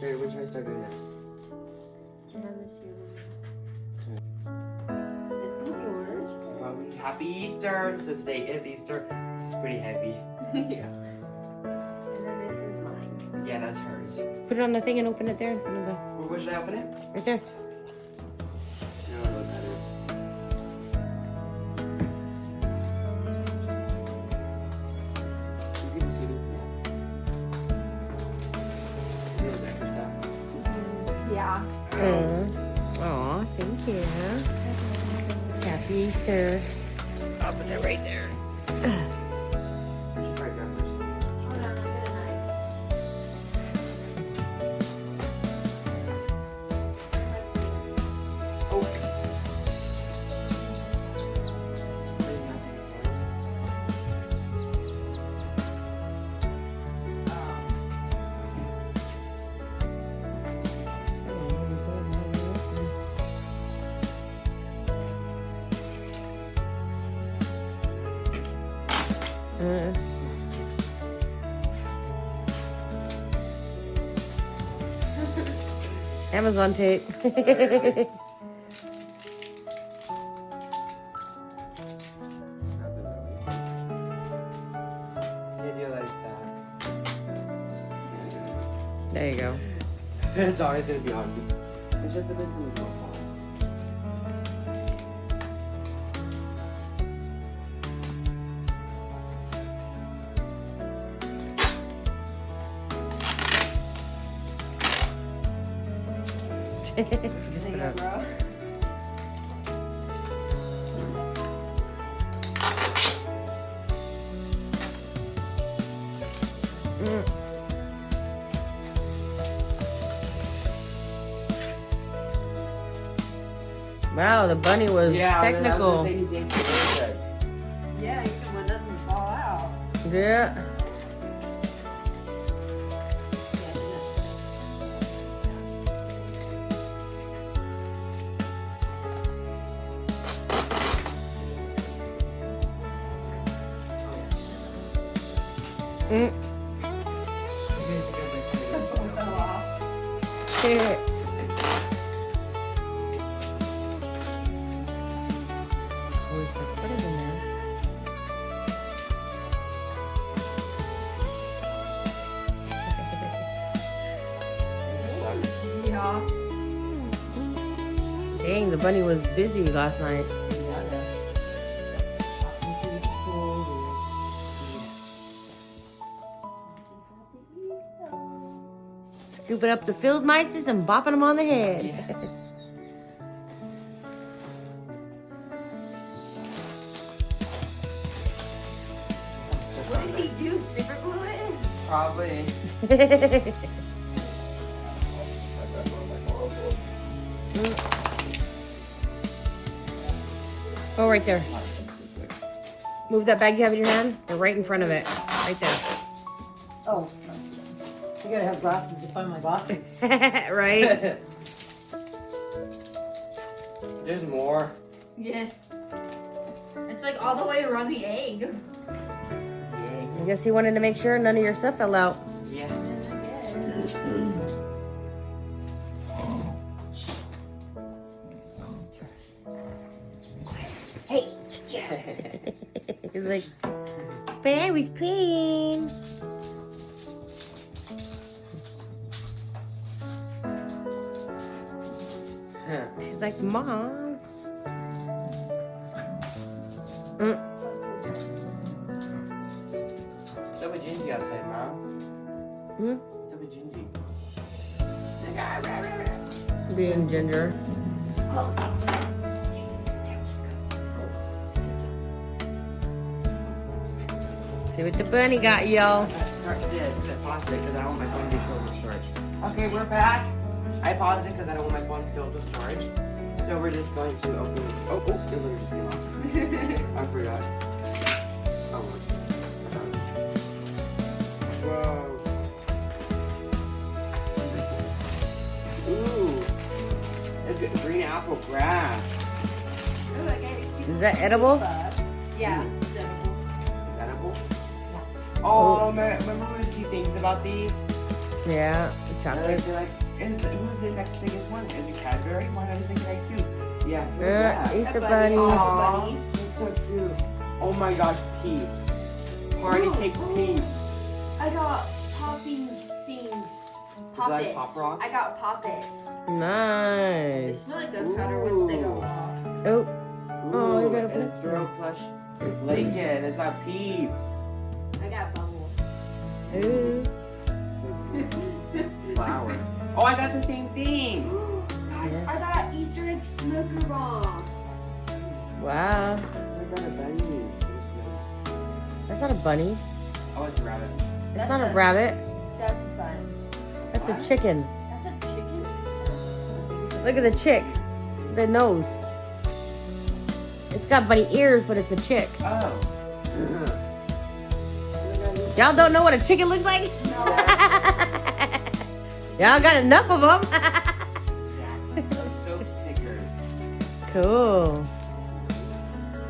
Okay, which should I start doing next? This one's yours. Mommy, happy Easter! So today is Easter. It's pretty heavy. Yeah. And then this is mine. Yeah, that's hers. Put it on the thing and open it there in front of the. Where should I open it? Right there. I don't know what that is. You can see this now. Here's extra stuff. Yeah. Aw, thank you. Happy Easter. I'll put that right there. I should try grab first. Hold on, I'll get a knife. Oh. Amazon tape. There you go. It's always gonna be on me. I should put this in the box. See you, bro. Wow, the bunny was technical. Yeah, you can let nothing fall out. Yeah. Mm. Fell off. Always put it in there. Yeah. Dang, the bunny was busy last night. Scooping up the field mice and bopping them on the head. What did he do? Super glue it? Probably. Oh, right there. Move that bag you have in your hand. They're right in front of it. Right there. Oh, I gotta have glasses to find my glasses. Right? There's more. Yes. It's like all the way around the egg. I guess he wanted to make sure none of your stuff fell out. Yeah. Hey. He's like, but I was playing. She's like, Mom. What's up with Gingy outside, Mom? What's up with Gingy? Being ginger. See what the bunny got, y'all. Start this. I paused it because I don't want my phone to be filled with storage. Okay, we're back. I paused it because I don't want my phone filled with storage. So we're just going to open it. Oh, it literally just came off. I forgot. Oh, whoa. Ooh. It's green apple grass. Ooh, I got it. Is that edible? Yeah, it's edible. Is that edible? Oh, remember when we see things about these? Yeah. chocolate. Like, who's the next biggest one? Is it Cadbury? Why not think egg too? Yeah. Who's that? Easter A bunny. bunny. Aw, that's so cute. Oh my gosh, Peeps. Party cake Peeps. I got popping things. that like Pop Rocks? I got poppets. They Nice. smell like gunpowder once they go off. Oh, Oh, you Ooh, gotta and a put- throw plush blanket. It's got Peeps. I got bubbles. ooh. So cool. Flower. Oh, I got the same thing. Guys, I got Easter egg smoker bombs. Wow. I got a bunny. That's not a bunny. Oh, it's a rabbit. It's That's not a a- rabbit. That'd be fun. That's What? a chicken. That's a chicken? Look at the chick. The nose. It's got bunny ears, but it's a chick. Oh. Y'all don't know what a chicken looks like? Y'all got enough of them. Soap stickers. Cool.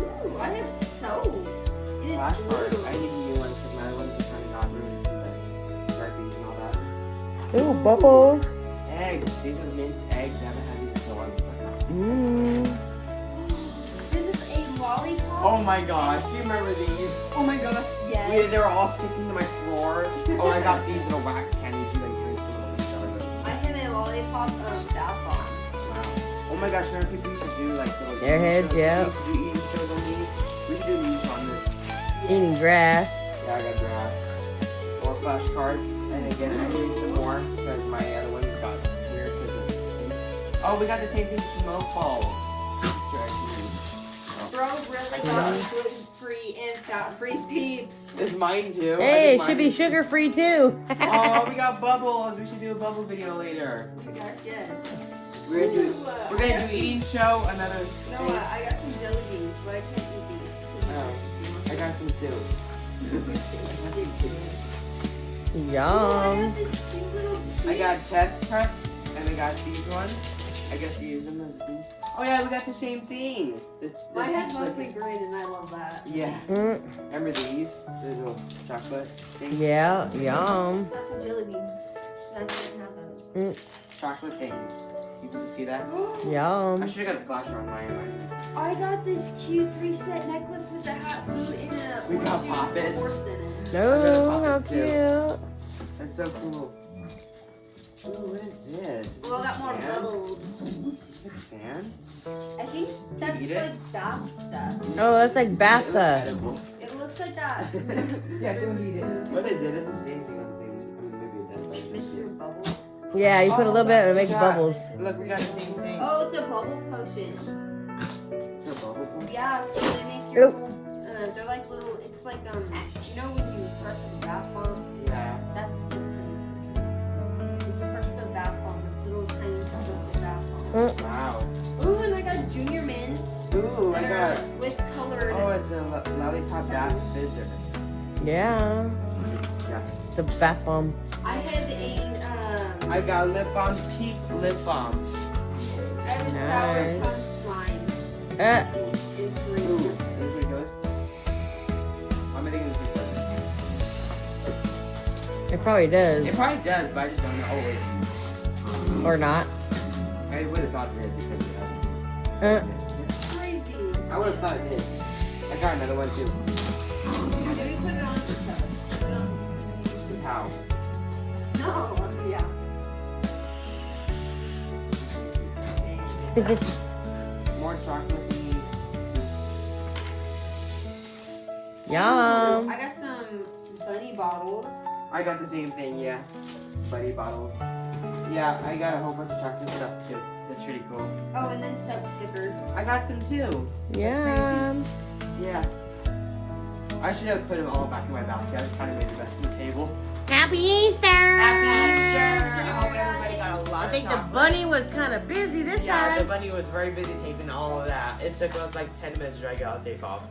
Ooh, I have soap. It is Flashcards. blue. I need new ones because my ones are kind of got ruined from the Sharpies and all that. Ooh, bubbles. Eggs. These are mint eggs. I haven't had these in so long. Mmm. This is a lollipop. Oh my gosh. Do you remember these? Oh my gosh, yes. They were all sticking to my floor. Oh, I got these little wax candies. You like drink them all each other. I had a lollipop of bath bomb. Wow. Oh my gosh, remember people used to do like little Airheads, eating shows? yeah. We used to do eating shows on these. We should do these on this. Eating grass. Yeah, I got grass. More flashcards. And again, I need some more because my other ones got weird because this. Oh, we got the same thing, smoke balls. Easter egg cookies. Bro really got gluten-free and fat-free peeps. It's mine too. I Hey, think it should mine be is- sugar free too. Oh, we got bubbles. We should do a bubble video later. Oh my gosh, yes. We're gonna do Ooh, we're gonna do eating show, another No, thing. I got some jelly beans, but I can't eat these. Oh, I got some too. Oh, I Yum. have this cute little I got test prep, and I got these ones. I guess you use them as things. Oh yeah, we got the same thing. Mine has mostly green, and I love that. Yeah. Mm, Remember these? The little chocolate things? yeah, yum. That's some jelly beans. I didn't have those. Chocolate things. You can see that? I Yum. should have got a flasher on mine. I got this cute 3-set necklace with a hat, boot, and a We got orange poppets. horse in it. Oh, how pop it, too. cute. That's so cool. Oh, what is this? Well, I got more Sand? bubbles. Is it sand? I think that's eat it? like bath stuff. Oh, that's like It looks bathtub. edible. It looks like that. Yeah, don't eat it. What is it? It doesn't say anything on the thing. I mean, maybe it does. but I didn't see Mr. it. Bubbles. Yeah, you put a little bit and it makes Yeah. bubbles. Look, we got the same thing. Oh, it's a bubble potion. It's a bubble pool. Yeah, so they make your Oop. they're like little, it's like, you know when you crush a bath bomb? Yeah. That's it's a crush of bath bomb with little tiny pieces of bath bomb. Wow. Ooh, and I got junior mints Ooh, I that got. are with colored. Oh, it's a lollipop bath fizzer. Yeah. Yeah. The bath bomb. I had I got lip balm, peak lip balm. I have a sour Nice. tongue slime. Uh, It's Ooh, green. is this what it goes? I'm thinking this is it probably does. It probably does, but I just don't know. Oh, Or not. wait. I would have thought it did because it Uh, doesn't. Crazy. I would have thought it did. I got another one too. Maybe put it on each other. Put it on- How? No, yeah. More chocolate. yum. I got some bunny bottles. I got the same thing, yeah. Buddy bottles. Yeah, I got a whole bunch of chocolate stuff too. That's pretty cool. Oh, and then soap stickers. I got some too. Yum. Yeah. I should have put them all back in my basket. I was trying to make the best of the table. Happy Easter! Happy Easter! I hope everybody got a lot I think of the chocolate. bunny was kind of busy this Yeah, the time. bunny was very busy taping all of that. It took us like 10 minutes to drag it out tape off.